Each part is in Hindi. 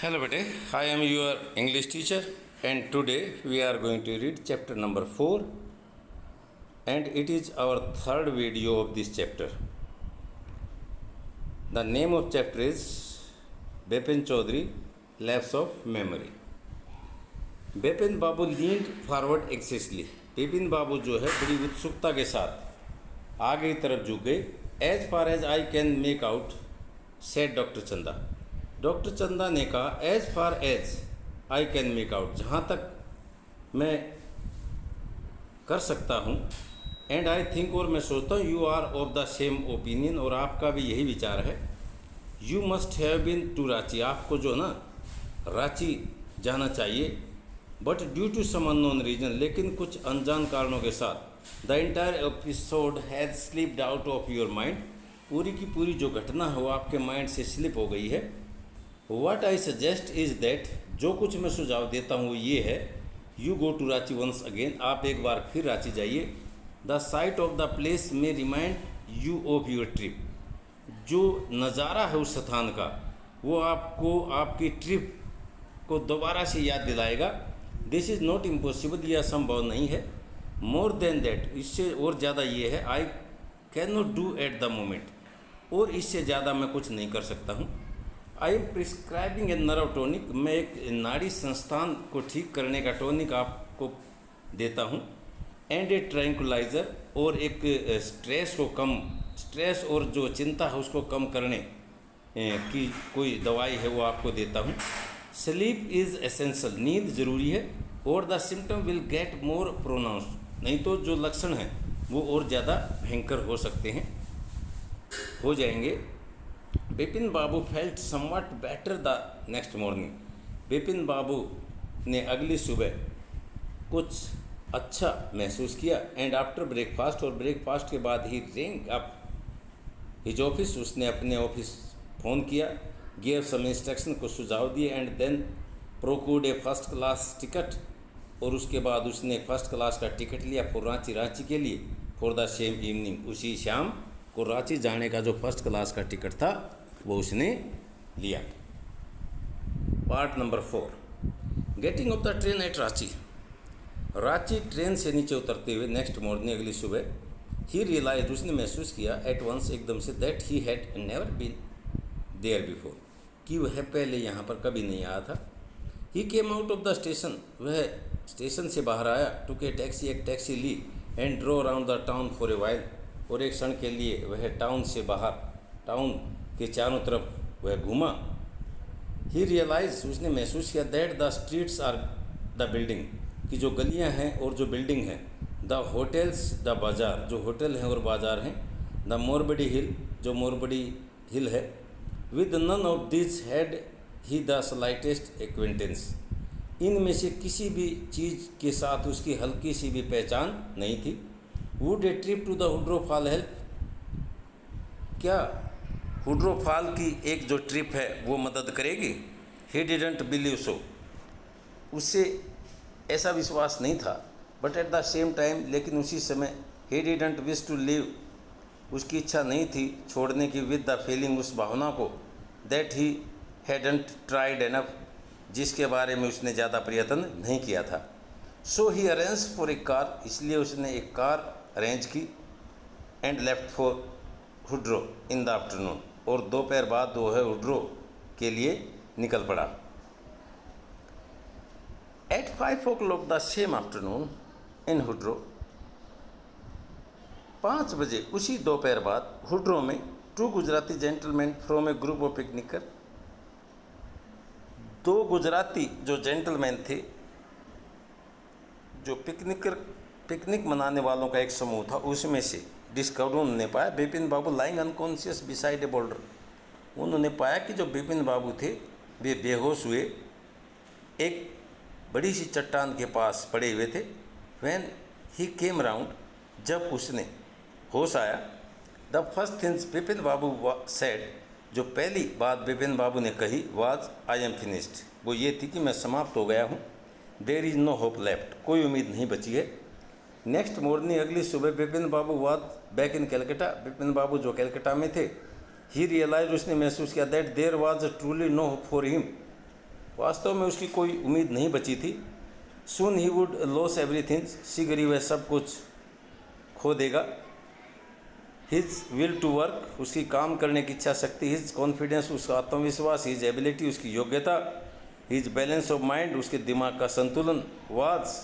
Hello, bete. I am your English teacher, and today we are going to read chapter number 4, and it is our third video of this chapter. The name of chapter is Bipin Chaudhary, Lapse of Memory. Bipin Babu leaned forward excessively. Bipin Babu जो है बड़ी उत्सुकता के साथ आगे की तरफ झुक गए। As far as I can make out said doctor Chanda. Doctor Chanda ने कहा as far as I can make out, जहाँ तक मैं कर सकता हूँ। एंड आई थिंक, और मैं सोचता हूँ, you are of the same opinion, और आपका भी यही विचार है। You must have been to Ranchi, आपको जो ना रांची जाना चाहिए। But due to some unknown reason, लेकिन कुछ अनजान कारणों के साथ the entire episode has slipped out of your mind, पूरी की पूरी जो घटना है वो आपके माइंड से स्लिप हो गई है। What I suggest is that, जो कुछ मैं सुझाव देता हूँ वो ये है, you go to Ranchi once again, आप एक बार फिर रांची जाइए। The sight of the place may remind you of your trip, जो नज़ारा है उस स्थान का वो आपको आपकी ट्रिप को दोबारा से याद दिलाएगा। दिस इज़ नॉट इम्पॉसिबल, यह असंभव नहीं है। मोर देन दैट, इससे और ज़्यादा ये है, I can not do at the moment, और इससे ज़्यादा मैं कुछ नहीं कर सकता हूँ। I am prescribing a nerve tonic, मैं एक नाड़ी संस्थान को ठीक करने का टॉनिक आपको देता हूँ। एंड ए ट्रैंकुलाइज़र, और एक स्ट्रेस और जो चिंता है उसको कम करने की कोई दवाई है वो आपको देता हूँ। स्लीप इज़ एसेंशियल, नींद ज़रूरी है। और the symptom will get more pronounced, नहीं तो जो लक्षण हैं वो और ज़्यादा भयंकर हो सकते हैं, हो जाएंगे। Bipin Babu felt somewhat better the next morning, Bipin Babu ने अगली सुबह कुछ अच्छा महसूस किया। एंड आफ्टर ब्रेकफास्ट, और ब्रेकफास्ट के बाद ही रिंग अप हिज ऑफिस, उसने अपने ऑफिस फ़ोन किया। गिव सम इंस्ट्रक्शन, को सुझाव दिए। And then procured a first class ticket, और उसके बाद उसने फर्स्ट क्लास का टिकट लिया फॉर रांची के लिए, फॉर द सेम इवनिंग, उसी शाम को रांची जाने का जो फर्स्ट क्लास का टिकट था वो उसने लिया। Part number 4, getting off the train at Ranchi. Ranchi train से नीचे उतरते हुए नेक्स्ट मॉर्निंग, अगली सुबह, ही रियलाइज, उसने महसूस किया एट वंस, एकदम से, that he had never been there before, कि वह पहले यहाँ पर कभी नहीं आया था। He came out of the station, वह स्टेशन से बाहर आया। टुक ए टैक्सी, एक टैक्सी ली। And drove around the town for a while, और एक क्षण के लिए वह टाउन से बाहर, टाउन के चारों तरफ वह घूमा। ही रियलाइज, उसने महसूस किया, that the streets are the building, कि जो गलियाँ हैं और जो बिल्डिंग हैं, द होटल्स द बाज़ार, जो होटल हैं और बाज़ार हैं, द मोरबडी हिल, जो मोरबडी हिल है। With none of this had he the slightest acquaintance, इनमें से किसी भी चीज़ के साथ उसकी हल्की सी भी पहचान नहीं थी। Would a trip to the Hudru fall help, क्या हुड्रो फॉल की एक जो ट्रिप है वो मदद करेगी। ही डिडंट बिलीव सो, उससे ऐसा विश्वास नहीं था। But at the same time, लेकिन उसी समय, he didn't wish to leave, उसकी इच्छा नहीं थी छोड़ने की। विद द फीलिंग, उस भावना को, that he hadn't tried enough, जिसके बारे में उसने ज़्यादा प्रयत्न नहीं किया था। So he arrange for a car, इसलिए उसने एक कार अरेंज की। And left for Hudru in the afternoon, और दोपहर बाद वो है हुड्रो के लिए निकल पड़ा। At 5 o'clock the same afternoon in Hudru, 5 बजे उसी दोपहर बाद हुड्रो में, two Gujarati gentleman from a group of picnicker, 2 Gujarati जो जेंटलमैन थे, जो पिकनिक मनाने वालों का एक समूह था, उसमें से डिस्कवर उन्होंने पाया Bipin Babu lying unconscious beside a boulder, उन्होंने पाया कि जो बिपिन बाबू थे वे बेहोश हुए एक बड़ी सी चट्टान के पास पड़े हुए थे। व्हेन ही केम राउंड, जब उसने होश आया, the first things Bipin Babu said, जो पहली बात बिपिन बाबू ने कही, वाज आई एम फिनिश्ड, वो ये थी कि मैं समाप्त हो गया हूँ। There is no hope left, कोई उम्मीद नहीं बची है। नेक्स्ट मॉर्निंग, अगली सुबह, Bipin Babu was back in Calcutta, Bipin Babu जो कलकत्ता में थे। ही रियलाइज, उसने महसूस किया, that there was truly no hope for him, वास्तव में उसकी कोई उम्मीद नहीं बची थी। Soon he would lose everything, शीघ्र ही वह सब कुछ खो देगा। हिज विल टू वर्क, उसकी काम करने की इच्छा शक्ति, हिज कॉन्फिडेंस, उसका आत्मविश्वास, हिज एबिलिटी, उसकी योग्यता, हिज बैलेंस ऑफ माइंड, उसके दिमाग का संतुलन, was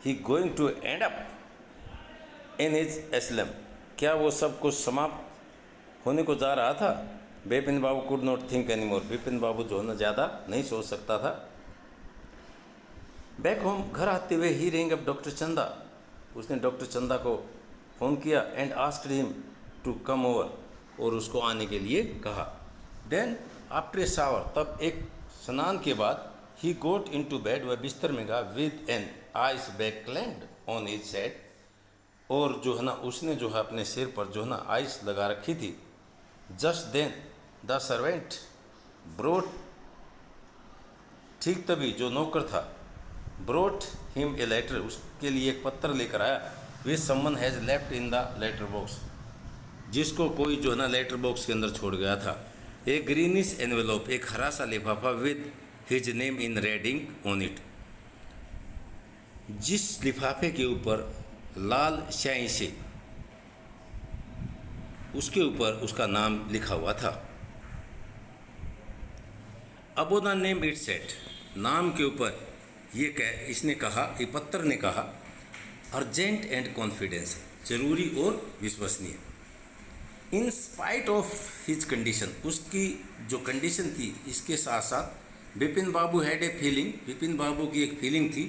he going to end up in his asylum, क्या वो सब कुछ समाप्त होने को जा रहा था। Bipin Babu could not think any more, Bipin Babu जो है ना ज़्यादा नहीं सोच सकता था। बैक होम, घर आते हुए ही रिंग अप डॉक्टर चंदा, उसने डॉक्टर चंदा को फ़ोन किया and asked him to come over, और उसको आने के लिए कहा। देन आफ्टर ए शावर, तब एक स्नान के बाद, ही गोट इन टू बेड, वह बिस्तर में गया with an ice bag claimed on his head, और जो है ना उसने जो है अपने सिर पर जो है ना आइस लगा रखी थी। Just then the servant brought, ठीक तभी जो नौकर था, ब्रोट हिम ए लेटर, उसके लिए एक पत्र लेकर आया, which someone has left in the letter box, जिसको कोई जो है ना लेटर बॉक्स के अंदर छोड़ गया था। ए ग्रीनिश एनवेलोप, एक हरा सा लिफाफा, with his name in red ink on it, जिस लिफाफे के ऊपर लाल स्याही से उसके ऊपर उसका नाम लिखा हुआ था। Above the name it set, नाम के ऊपर ये इसने कहा, ये पत्र ने कहा, अर्जेंट एंड कॉन्फिडेंस, जरूरी और विश्वसनीय। In spite of his condition, उसकी जो कंडीशन थी इसके साथ साथ Bipin Babu had a feeling, Bipin Babu की एक फीलिंग थी,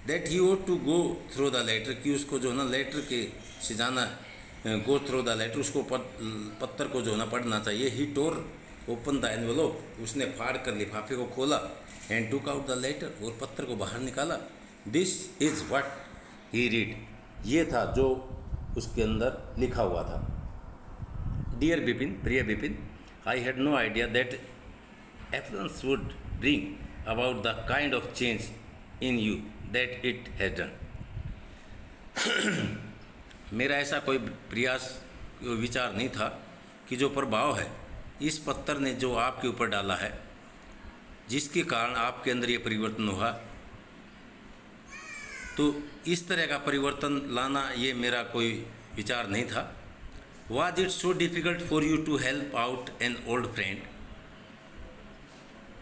that he ought to go through the letter, कि उसको जो है ना लेटर के से जाना, गो थ्रू द लेटर, उसको पत्र को जो है ना पढ़ना चाहिए। He tore open the envelope, उसने फाड़ कर लिफाफे को खोला, and took out the letter, और पत्र को बाहर निकाला। This is what he read, ये था जो उसके अंदर लिखा हुआ था। डियर बिपिन, प्रिय Bipin, I had no idea that appearance would bring about the kind of change in you that it has done. मेरा ऐसा कोई प्रयास विचार नहीं था कि जो प्रभाव है इस पत्थर ने जो आपके ऊपर डाला है, जिसके कारण आपके अंदर ये परिवर्तन हुआ, तो इस तरह का परिवर्तन लाना ये मेरा कोई विचार नहीं था। Was it so difficult for you to help out an old friend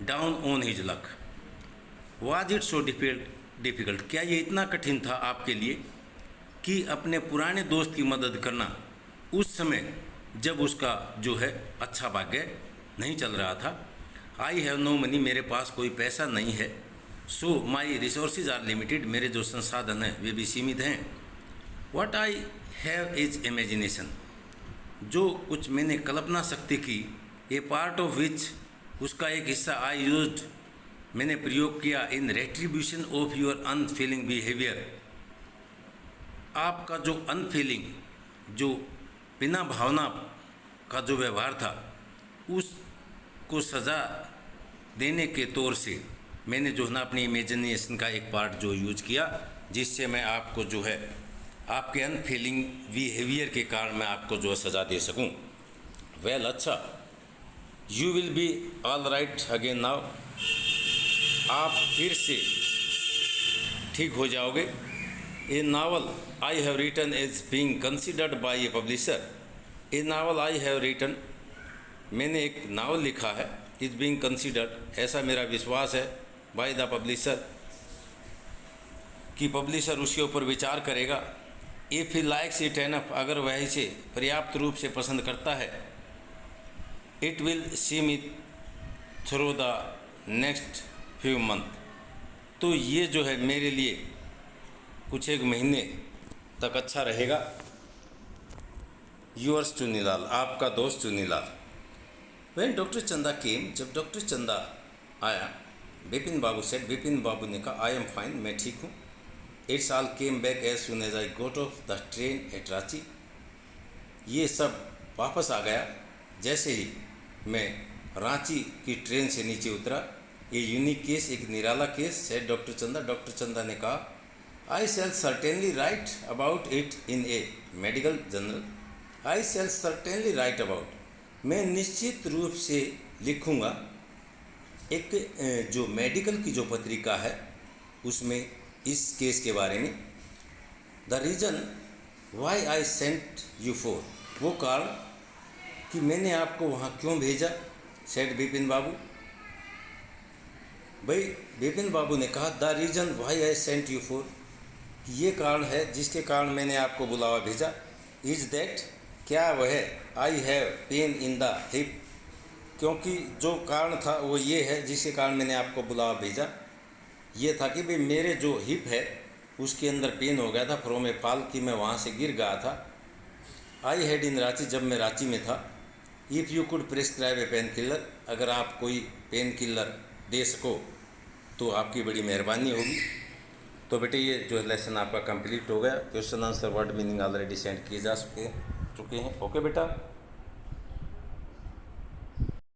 down on his luck, was it so difficult, क्या ये इतना कठिन था आपके लिए कि अपने पुराने दोस्त की मदद करना उस समय जब उसका जो है अच्छा भाग्य नहीं चल रहा था। आई हैव नो मनी, मेरे पास कोई पैसा नहीं है। सो माई रिसोर्सेज आर लिमिटेड, मेरे जो संसाधन हैं वे भी सीमित हैं। What I have is imagination, जो कुछ मैंने कल्पना शक्ति की, ए पार्ट ऑफ विच, उसका एक हिस्सा आई यूज्ड, मैंने प्रयोग किया, in retribution of your unfeeling behaviour, आपका जो अनफीलिंग, जो बिना भावना का जो व्यवहार था, उसको सज़ा देने के तौर से मैंने जो है ना अपनी इमेजिनेशन का एक पार्ट जो यूज किया, जिससे मैं आपको जो है आपके अनफीलिंग बिहेवियर के कारण मैं आपको जो है सज़ा दे सकूं। वेल, अच्छा, you will be all right again now, आप फिर से ठीक हो जाओगे। A novel I have written is being considered by a publisher, a novel I have written, मैंने एक नावल लिखा है, इज बीइंग कंसिडर्ड, ऐसा मेरा विश्वास है, बाय द पब्लिशर, कि पब्लिशर उसके ऊपर विचार करेगा। If he likes it enough, अगर वह इसे पर्याप्त रूप से पसंद करता है, it will see me through the next few month, तो ये जो है मेरे लिए कुछ एक महीने तक अच्छा रहेगा। यूअर्स चुनीलाल, आपका दोस्त चुनीलाल। वैन डॉक्टर चंदा केम, जब डॉक्टर चंदा आया, बिपिन बाबू सेड, बिपिन बाबू ने कहा, आई एम फाइन, मैं ठीक हूँ। It's all came back as soon as I got off the train at Ranchi, ये सब वापस आ गया जैसे ही मैं रांची की ट्रेन से नीचे उतरा। ये यूनिक केस, एक निराला case, said doctor Chanda, doctor Chanda ने कहा, I shall certainly write about it in a medical journal, I shall certainly write about, मैं निश्चित रूप से लिखूँगा एक जो मेडिकल की जो पत्रिका है उसमें इस केस के बारे में, the reason why I sent you for, वो कारण कि मैंने आपको वहाँ क्यों भेजा, सेठ बिपिन बाबू। भाई बिपिन बाबू ने कहा the reason why I sent you for, कि ये कारण है जिसके कारण मैंने आपको बुलावा भेजा। इज़ दैट, क्या वह I have pain in the hip, क्योंकि जो कारण था वो ये है जिसके कारण मैंने आपको बुलावा भेजा, ये था कि भाई मेरे जो हिप है उसके अंदर पेन हो गया था फ्रॉम ए फॉल, कि मैं वहाँ से गिर गया था। आई हैड इन रांची, जब मैं रांची में था। If you could prescribe A pain killer, अगर आप कोई पेन किलर दे सको तो आपकी बड़ी मेहरबानी होगी। तो बेटे ये जो लेसन आपका कंप्लीट हो गया। Question answer word meaning already send किए जा चुके हैं। ओके बेटा।